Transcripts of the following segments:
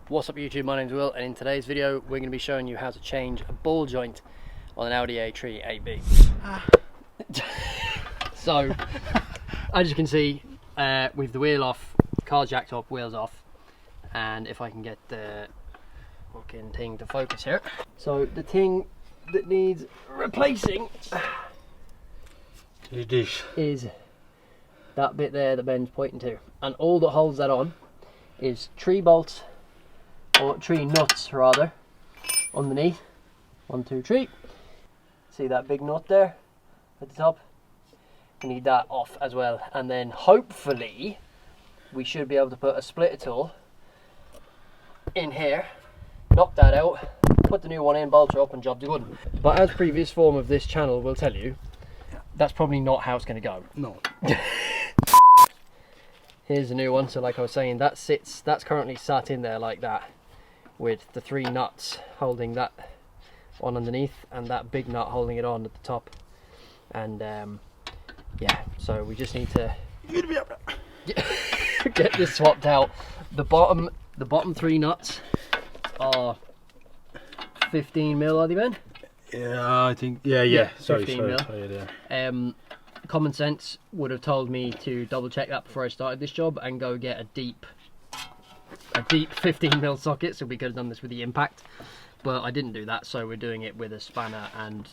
What's up YouTube, my name's Will, and in today's video we're going to be showing you how to change a ball joint on an Audi A3 AB. So, as you can see, with the wheel off, car jacked up, wheels off, and if I can get the fucking thing to focus here. So the thing that needs replacing is that bit there that Ben's pointing to, and all that holds that on is 3 bolts, or 3 nuts rather, underneath. 1, 2, 3. See that big nut there at the top? We need that off as well, and then hopefully we should be able to put a splitter tool in here, knock that out, put the new one in, bolt her up, and job's good. But as previous form of this channel will tell you, that's probably not how it's going to go. No. Here's a new one. So like I was saying, that's currently sat in there like that, with the 3 nuts holding that on underneath and that big nut holding it on at the top. And yeah, so we just need to get this swapped out. The bottom 3 nuts are 15 mil, are they, Ben? Yeah, I think. Yeah. Sorry. Common sense would have told me to double check that before I started this job and go get a deep 15 mil socket, so we could have done this with the impact, but I didn't do that, so we're doing it with a spanner and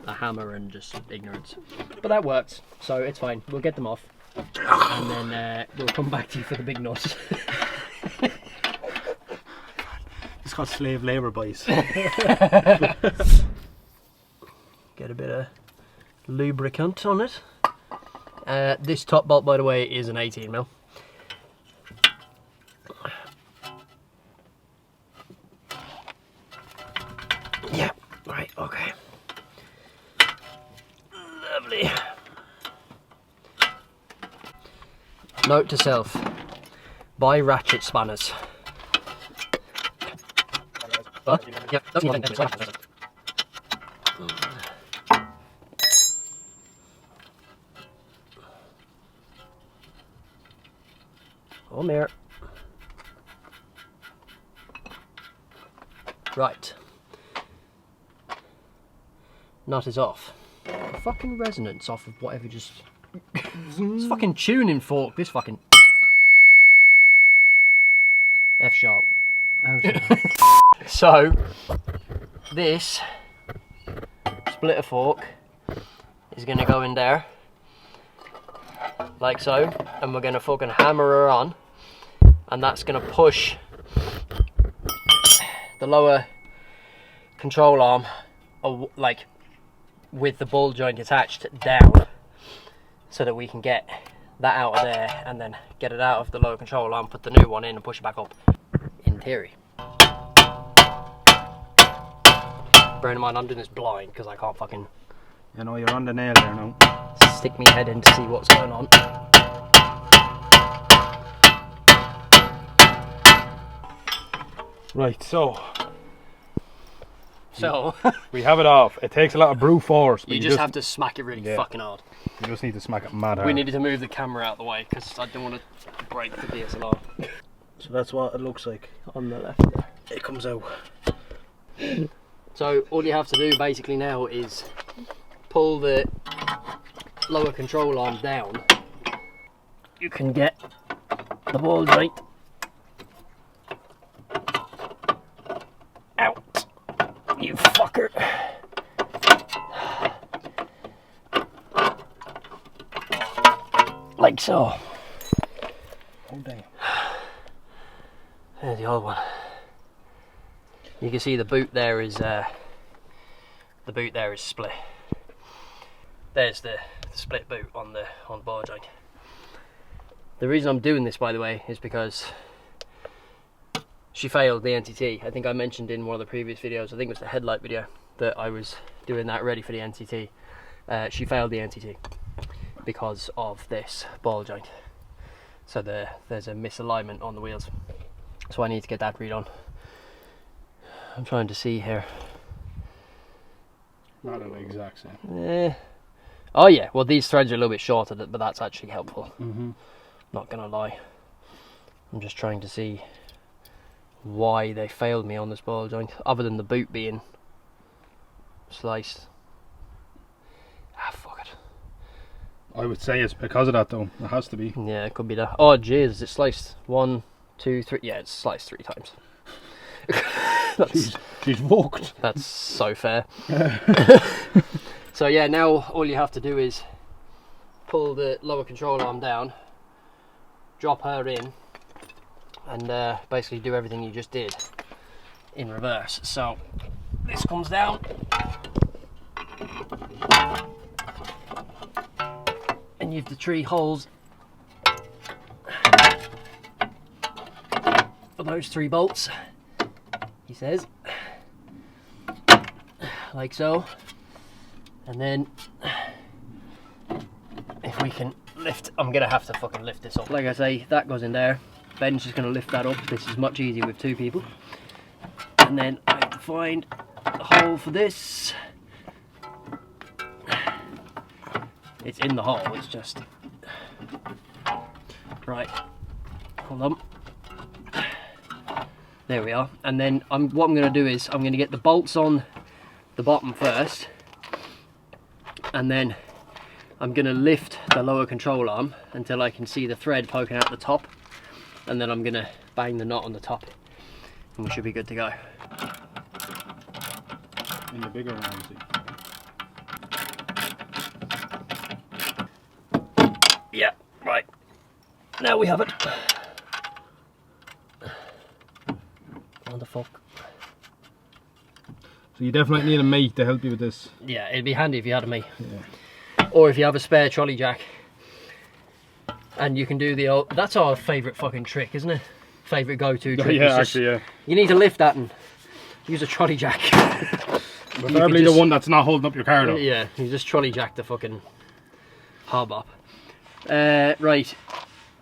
a hammer and just ignorance. But that works, so it's fine. We'll get them off and then we'll come back to you for the big nuts. It's called slave labour, boys. Get a bit of lubricant on it. This top bolt, by the way, is an 18 mil. Yeah, right, okay. Lovely. Note to self, buy ratchet spanners. Yep, that's one thing. On there. Right. Nut is off. The fucking resonance off of whatever just... It's fucking tuning fork, this fucking... F sharp. So, this splitter fork is going to go in there, like so, and we're going to fucking hammer her on, and that's going to push the lower control arm, like with the ball joint attached, down, so that we can get that out of there and then get it out of the lower control arm, put the new one in and push it back up, in theory. Bearing in mind I'm doing this blind because I can't fucking... You know, you're on the nail there now. Stick me head in to see what's going on. Right, so we have it off. It takes a lot of brute force. But you just have to smack it really fucking hard. You just need to smack it mad hard. We needed to move the camera out of the way because I don't want to break the DSLR. So that's what it looks like On the left there. it comes out. So all you have to do basically now is pull the lower control arm down. You can get the ball joint out, you fucker. Like so. Oh damn. There's the old one. You can see the boot there is split. There's the split boot on the ball joint. The reason I'm doing this, by the way, is because she failed the NTT. I think I mentioned in one of the previous videos, I think it was the headlight video, that I was doing that ready for the NTT. She failed the NTT because of this ball joint. So there's a misalignment on the wheels. So I need to get that redone. I'm trying to see here. Not an exact same. Oh yeah, well these threads are a little bit shorter, but that's actually helpful. Mm-hmm. Not gonna lie. I'm just trying to see why they failed me on this ball joint, other than the boot being sliced. Ah, fuck it. I would say it's because of that though. It has to be. Yeah, it could be that. Oh jeez, it's sliced 1, 2, 3. Yeah, it's sliced 3 times. She's walked. That's so fair. So yeah, now all you have to do is pull the lower control arm down, drop her in, and basically do everything you just did in reverse. So this comes down, and you've the 3 holes for those 3 bolts, he says, like so. And then if we can lift, I'm gonna have to fucking lift this up. Like I say, that goes in there. Ben's just gonna lift that up. This is much easier with 2 people. And then I have to find a hole for this. It's in the hole, it's just right. Hold on. There we are. And then what I'm gonna do is I'm gonna get the bolts on the bottom first, and then I'm going to lift the lower control arm until I can see the thread poking out the top, and then I'm going to bang the knot on the top, and we should be good to go. In the bigger one, Yeah, right. Now we have it. What the fuck? so you definitely need a mate to help you with this. Yeah, it'd be handy if you had a mate. Yeah. Or if you have a spare trolley jack, and you can do the old, that's our favourite fucking trick, isn't it? Favourite go-to trick. Yeah, actually, yeah. You need to lift that and use a trolley jack. Preferably the one that's not holding up your car though. Yeah, you just trolley jack the fucking hob up. Right,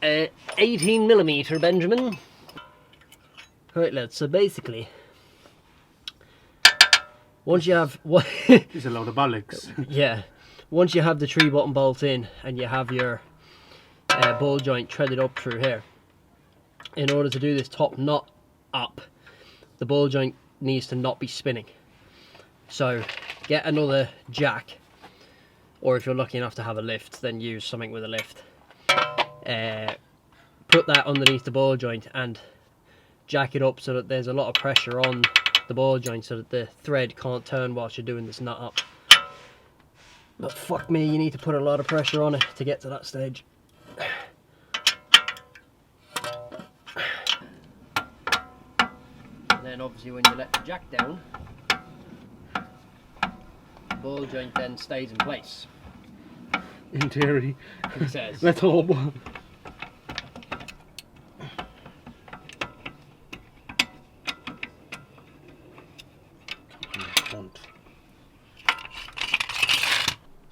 18mm Benjamin. Right lads, so basically, once you have, He's a load of bollocks. yeah, once you have the 3 button bolt in and you have your ball joint threaded up through here, in order to do this top knot up, the ball joint needs to not be spinning. So get another jack, or if you're lucky enough to have a lift, then use something with a lift. Put that underneath the ball joint and jack it up so that there's a lot of pressure on the ball joint so that the thread can't turn whilst you're doing this knot up. But fuck me, you need to put a lot of pressure on it to get to that stage. And then obviously when you let the jack down, the ball joint then stays in place. In theory. It says. Let's hope.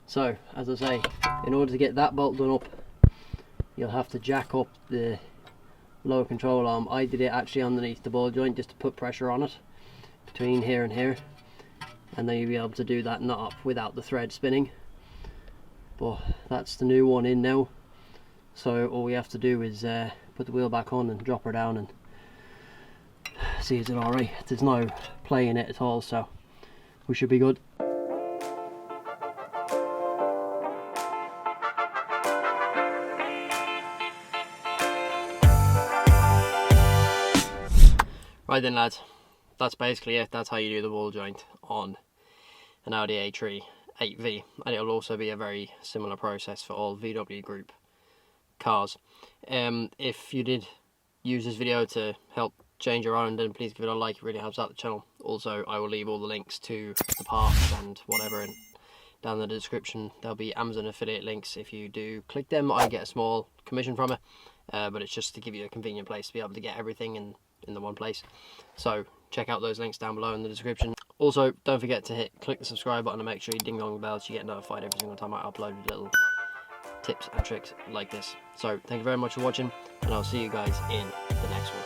So, as I say, in order to get that bolt done up, you'll have to jack up the lower control arm. I did it actually underneath the ball joint just to put pressure on it, between here and here, and then you'll be able to do that knot up without the thread spinning. But that's the new one in now, so all we have to do is put the wheel back on and drop her down and see is it alright. There's no play in it at all, so we should be good. Right then lads, that's basically it. That's how you do the ball joint on an Audi A3 8V, and it'll also be a very similar process for all VW group cars. If you did use this video to help change your own, then please give it a like, it really helps out the channel. Also, I will leave all the links to the parts and whatever down in the description. There'll be Amazon affiliate links. If you do click them, I get a small commission from it, but it's just to give you a convenient place to be able to get everything in the one place. So check out those links down below in the description. Also, don't forget to click the subscribe button and make sure you ding along the bell so you get notified every single time I upload little tips and tricks like this. So thank you very much for watching, and I'll see you guys in the next one.